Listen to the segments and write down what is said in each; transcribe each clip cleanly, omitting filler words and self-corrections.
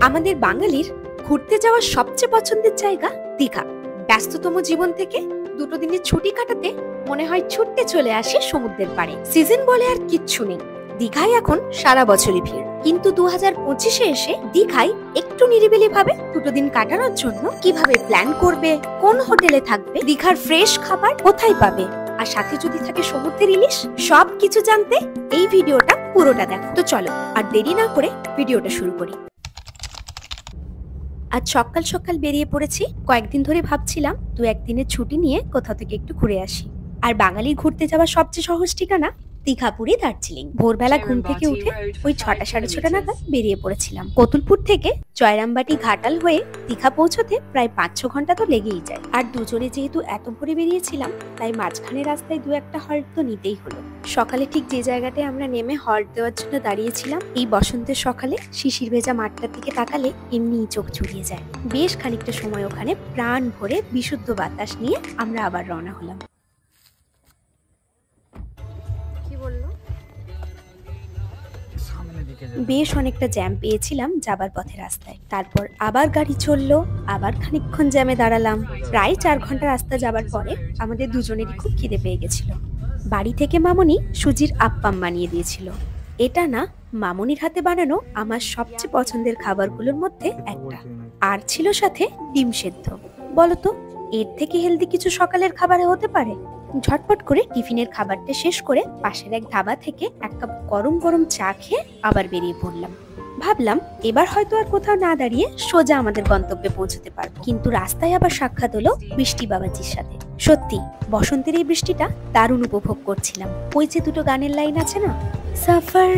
আমাদের বাঙালির ঘুরতে যাওয়ার সবচেয়ে পছন্দের জায়গা দীঘা। ব্যস্ততম জীবন থেকে দুটো দিনের ছুটি কাটাতে মনে হয় ছুটতে চলে আসি সমুদ্রের পাড়ে। সিজন বলে আর কিচ্ছু নেই, দীঘায় এখন সারা বছরই ভিড়। কিন্তু 2025-এ এসে দীঘায় একটু নিরিবিলি ভাবে দুটো দিন কাটানোর জন্য কিভাবে প্ল্যান করবে, কোন হোটেলে থাকবে, দীঘার ফ্রেশ খাবার কোথায় পাবে, আর সাথে যদি থাকে সমুদ্রের ইলিশ, সবকিছু জানতে এই ভিডিওটা পুরোটা দেখো। তো চলো আর দেরি না করে ভিডিওটা শুরু করি। আজ সকাল সকাল বেরিয়ে পড়েছি। কয়েকদিন ধরে ভাবছিলাম দু একদিনের ছুটি নিয়ে কোথাও থেকে একটু ঘুরে আসি। আর বাঙালির ঘুরতে যাওয়ার সবচেয়ে সহজ ঠিকানা দীঘাপুরি দার্জিলিং। ভোরবেলা ঘুম থেকে উঠে ওই 6টা সাড়ে 6টা নাগাদ বেরিয়ে পড়েছিলাম। কতুলপুর থেকে জয়রামবাটি ঘাটাল হয়ে দীঘা পৌঁছতে প্রায় 5-6 ঘন্টা তো লেগেই যায়। আর দুজনে যেহেতু এত ভোরে বেরিয়েছিলাম, তাই মাঝখানে রাস্তায় দু একটা হল্ট তো নিতেই হলো। সকালে ঠিক যে জায়গাটায় আমরা নেমে হল্ট দেওয়ার জন্য দাঁড়িয়েছিলাম, এই বসন্তের সকালে শিশির ভেজা মাঠটার দিকে তাকালে এমনিই চোখ জুড়িয়ে যায়। বেশ খানিকটা সময় ওখানে প্রাণ ভরে বিশুদ্ধ বাতাস নিয়ে আমরা আবার রওনা হলাম। বেশ অনেকটা জ্যাম পেয়েছিলাম যাবার পথে রাস্তায়। তারপর আবার গাড়ি চললো, আবার খানিকক্ষণ জ্যামে দাঁড়ালাম। প্রায় 4 ঘন্টা রাস্তা যাবার পরে আমাদের দুজনেরই খুব খিদে পেয়ে গেছিল। বাড়ি থেকে মামনি সুজির আপ্পাম বানিয়ে দিয়েছিল। এটা না মামনির হাতে বানানো আমার সবচেয়ে পছন্দের খাবারগুলোর মধ্যে একটা। আর ছিল সাথে ডিম সেদ্ধ। বলতো এর থেকে হেলদি কিছু সকালের খাবারে হতে পারে? ঝটপট করে টিফিনের খাবারটা শেষ করে পাশের এক ধাবা থেকে এক কাপ গরম গরম চা খেয়ে আবার বেরিয়ে পড়লাম। ভাবলাম এবার হয়তো আর কোথাও না দাঁড়িয়ে সোজা আমাদের গন্তব্যে পৌঁছতে পারবো। কিন্তু রাস্তায় আবার সাক্ষাৎ হলো বৃষ্টি বাবাজির সাথে। সত্যি বসন্তের এই বৃষ্টিটা দারুণ উপভোগ করছিলাম। ওই যে দুটো গানের লাইন আছে না, সফর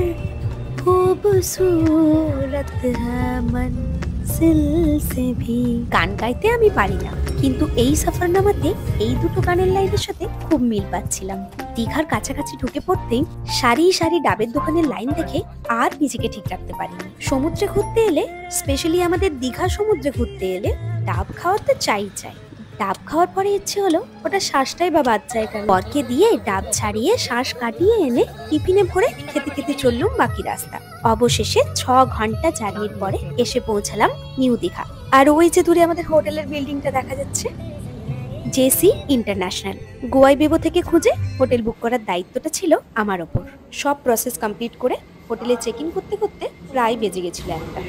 খুবসুরত হ্যায় মনজিল সে ভি। গান গাইতে আমি পারি না, কিন্তু এই সফরনামাতে এই দুটো গানের লাইনের সাথে খুব মিল পাচ্ছিলাম। দীঘার কাছাকাছি ঢুকে পড়তেই সারি সারি ডাবের দোকানের লাইন দেখে আর নিজেকে ঠিক রাখতে পারিনি। সমুদ্রে ঘুরতে এলে, স্পেশালি আমাদের দীঘা সমুদ্রে ঘুরতে এলে ডাব খাওয়ার তো চাই। ডাব খাওয়ার পরে ইচ্ছে হলো ওটা শ্বাসটাই বা বাদ যায় কেন। বরকে দিয়ে ডাব ছাড়িয়ে শ্বাস কাটিয়ে এনে টিফিনে ভরে খেতে খেতে চললুম বাকি রাস্তা। অবশেষে 6 ঘন্টা জার্নির পরে এসে পৌঁছালাম নিউ দীঘা। আর ওই যে দূরে আমাদের হোটেলের বিল্ডিংটা দেখা যাচ্ছে, জেসি ইন্টারন্যাশনাল। গোয়াই বেবো থেকে খুঁজে হোটেল বুক করার দায়িত্বটা ছিল আমার ওপর। সব প্রসেস কমপ্লিট করে হোটেলে চেক ইন করতে করতে প্রায় বেজে গেছিল 1টা।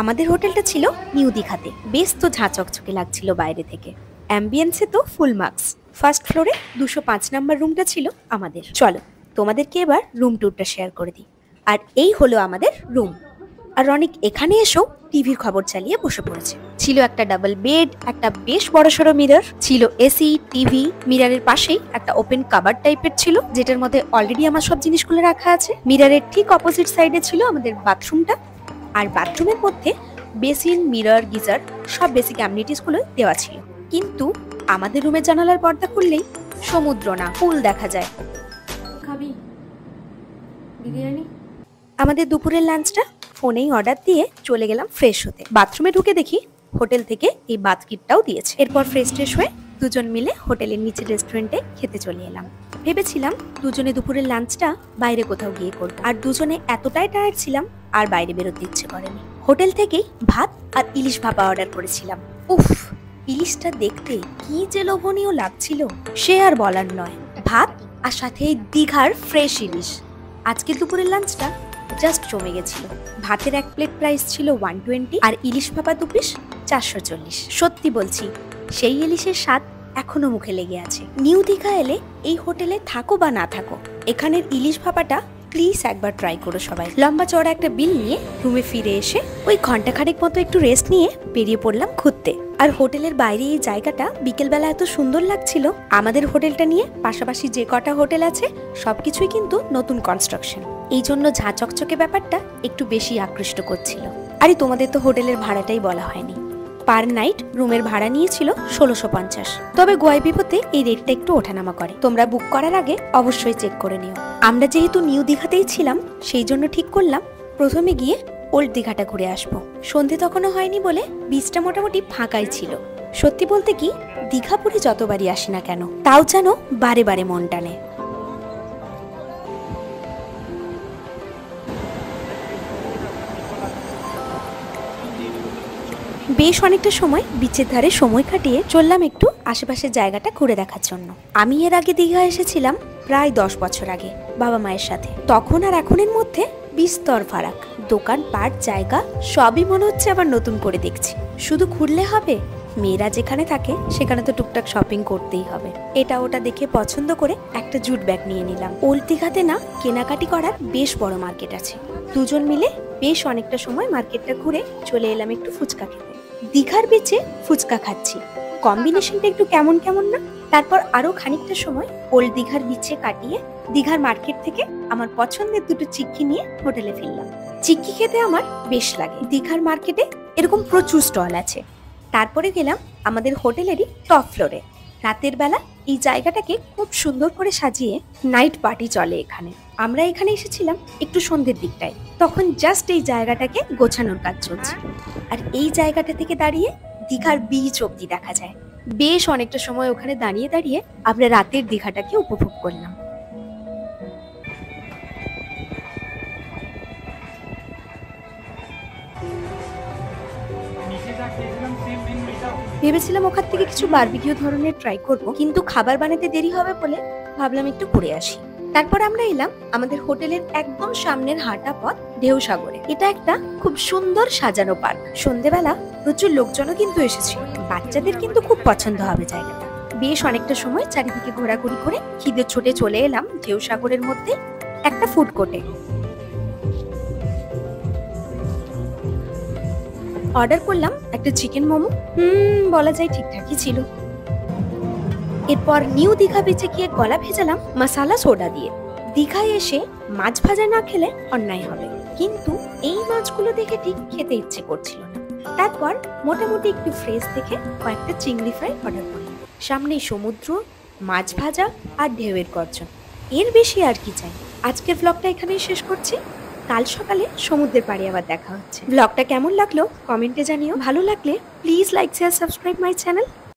আমাদের হোটেলটা ছিল নিউ দীঘাতে। বেশ তো ঝাঁচকচকে লাগছিল বাইরে থেকে। অ্যাম্বিয়েন্সে তো ফুল মার্কস। ফার্স্ট ফ্লোরে 205 নাম্বার রুমটা ছিল আমাদের। চলো তোমাদেরকে এবার রুম ট্যুরটা শেয়ার করে দিই। আর এই হলো আমাদের রুম। আর রনিক এখানে এসেও টিভির খবর চালিয়ে বসে পড়েছে। ছিল একটা ডাবল বেড, একটা বেশ বড়সড় মিরর, ছিল এসি, টিভি। মিররের পাশেই একটা ওপেন কাবার্ড টাইপের ছিল, যেটার মধ্যে অলরেডি আমার সব জিনিসগুলো রাখা আছে। মিররের ঠিক অপোজিট সাইডে ছিল আমাদের বাথরুমটা। আর বাথরুমের মধ্যে বেসিন, মিরর, গিজার সব বেসিক অ্যামিনিটিস গুলো দেওয়া ছিল। কিন্তু আমাদের রুমের জানালার পর্দা খুললেই সমুদ্র না পুল দেখা যায়। খাবি বিরিয়ানি? আমাদের দুপুরের লাঞ্চটা ফোনেই অর্ডার দিয়ে চলে গেলাম ফ্রেশ হতে। বাথরুমে ঢুকে দেখি হোটেল থেকে এই বাথ কিটটাও দিয়েছে। এরপর ফ্রেশ হয়ে দুজন মিলে হোটেলের নিচের রেস্টুরেন্টে খেতে চলে এলাম। ভেবেছিলাম দুজনে দুপুরের লাঞ্চটা বাইরে কোথাও গিয়ে করব, আর দুজনে এতটাই টায়ার্ড ছিলাম আর বাইরে বেরোতে ইচ্ছে করেনি। হোটেল থেকেই ভাত আর ইলিশ ভাপা অর্ডার করেছিলাম। উফ, ইলিশটা দেখতে কি যে লোভনীয় লাগছিল সে আর বলার নয়। ভাত আর সাথে দীঘার ফ্রেশ ইলিশ। আজকে দুপুরের লাঞ্চটা জাস্ট জমে গেছিল। ভাতের 1 প্লেট প্রাইস ছিল 120 আর ইলিশ ভাপা 2 পিস 440। সত্যি বলছি, সেই ইলিশের স্বাদ এখনো মুখে লেগে আছে। নিউ দীঘা এলে এই হোটেলে থাকো বা না থাকো, এখানের ইলিশ ভাপাটা প্লিজ একবার ট্রাই করো সবাই। লম্বা চড়া একটা বিল নিয়ে রুমে ফিরে এসে ওই ঘন্টাখানেক মতো একটু রেস্ট নিয়ে বেরিয়ে পড়লাম ঘুরতে। আর হোটেলের বাইরে এই জায়গাটা বিকেলবেলা এত সুন্দর লাগছিল। আমাদের হোটেলটা নিয়ে পাশাপাশি যে কটা হোটেল আছে সবকিছুই কিন্তু নতুন কনস্ট্রাকশন, এই জন্য ঝাঁচকচকে ব্যাপারটা একটু বেশি আকৃষ্ট করছিল। আরে তোমাদের তো হোটেলের ভাড়াটাই বলা হয়নি। পার নাইট রুমের ভাড়া নিয়েছিল 1650। তবে গোয়াই বিপদে এই রেটটা একটু ওঠানামা করে, তোমরা বুক করার আগে অবশ্যই চেক করে নিও। আমরা যেহেতু নিউ দীঘাতেই ছিলাম, সেই জন্য ঠিক করলাম প্রথমে গিয়ে ওল্ড দীঘাটা ঘুরে আসবো। সন্ধে তখনও হয়নি বলে বিচটা মোটামুটি ফাঁকাই ছিল। সত্যি বলতে কি, দীঘাপুরে যতবারই আসি না কেন তাও যেন বারে বারে মন টানে। বেশ অনেকটা সময় বিচের ধারে সময় কাটিয়ে চললাম একটু আশেপাশের জায়গাটা ঘুরে দেখার জন্য। আমি এর আগে দীঘা এসেছিলাম প্রায় 10 বছর আগে বাবা মায়ের সাথে। তখন আর এখনের মধ্যে বিস্তর ফারাক। দোকান পাট জায়গা সবই মনে হচ্ছে আবার নতুন করে দেখছি। শুধু ঘুরলে হবে? মেয়েরা যেখানে থাকে সেখানে তো টুকটাক শপিং করতেই হবে। এটা ওটা দেখে পছন্দ করে একটা জুট ব্যাগ নিয়ে নিলাম। ওল্ড দীঘাতে না কেনাকাটি করার বেশ বড় মার্কেট আছে। দুজন মিলে বেশ অনেকটা সময় মার্কেটটা ঘুরে চলে এলাম একটু ফুচকা খেতে। দীঘার বিচে ফুচকা খাচ্ছি, কম্বিনেশনটা একটু কেমন কেমন না? তারপর আরো খানিকটা সময় ওল্ড দীঘার বিচে কাটিয়ে দীঘার মার্কেট থেকে আমার পছন্দের দুটো চিক্কি নিয়ে হোটেলে ফিরলাম। চিক্কি খেতে আমার বেশ লাগে। দীঘার মার্কেটে এরকম প্রচুর স্টল আছে। তারপরে গেলাম আমাদের হোটেলেরই টপ ফ্লোরে। রাতের বেলা এই জায়গাটাকে খুব সুন্দর করে সাজিয়ে নাইট পার্টি চলে এখানে। আমরা এখানে এসেছিলাম একটু সন্ধ্যের দিকটায়, তখন জাস্ট এই জায়গাটাকে গোছানোর কাজ চলছে। আর এই জায়গাটা থেকে দাঁড়িয়ে দীঘার বিচ অব্দি দেখা যায়। বেশ অনেকটা সময় ওখানে দাঁড়িয়ে দাঁড়িয়ে আমরা রাতের দীঘাটাকে উপভোগ করলাম। ভেবেছিলাম ওখান থেকে কিছু বারবিকিউ ধরনের ট্রাই করব, কিন্তু খাবার বানাতে দেরি হবে বলে ভাবলাম একটু ঘুরে আসি। তারপর আমরা এলাম আমাদের হোটেলের একদম সামনের হাঁটা পথ ঢেউসাগরে। এটা একটা খুব সুন্দর সাজানো পার্ক। সন্ধ্যেবেলা প্রচুর লোকজনও কিন্তু এসেছিল। বাচ্চাদের কিন্তু খুব পছন্দ হবে জায়গাটা। বেশ অনেকটা সময় চারিদিকে ঘোরাঘুরি করে খিদে ছুটে চলে এলাম ঢেউসাগরের মধ্যে একটা ফুড কোর্টে। অর্ডার করলাম একটা চিকেন মোমো। বলা যায় ঠিকঠাকই ছিল। এরপর নিউ দীঘা বিচে গিয়ে গলা ভেজালাম মশালা সোডা দিয়ে। দীঘায় এসে মাছ ভাজা না খেলে অন্যায় হবে, কিন্তু এই মাছগুলো দেখে ঠিক খেতে ইচ্ছে করছিল না। তারপর মোটামুটি একটু ফ্রেশ দেখে কয়েকটা চিংড়ি ফ্রাই অর্ডার করলাম। সামনেই সমুদ্র, মাছ ভাজা আর ঢেউয়ের গর্জন। এর বেশি আর কি চাই? আজকের ব্লগটা এখানেই শেষ করছি। কাল সকালে সমুদ্রের পাড়ে আবার দেখা হচ্ছে। ব্লগটা কেমন লাগলো কমেন্টে জানিও। ভালো লাগলে please like share subscribe my channel.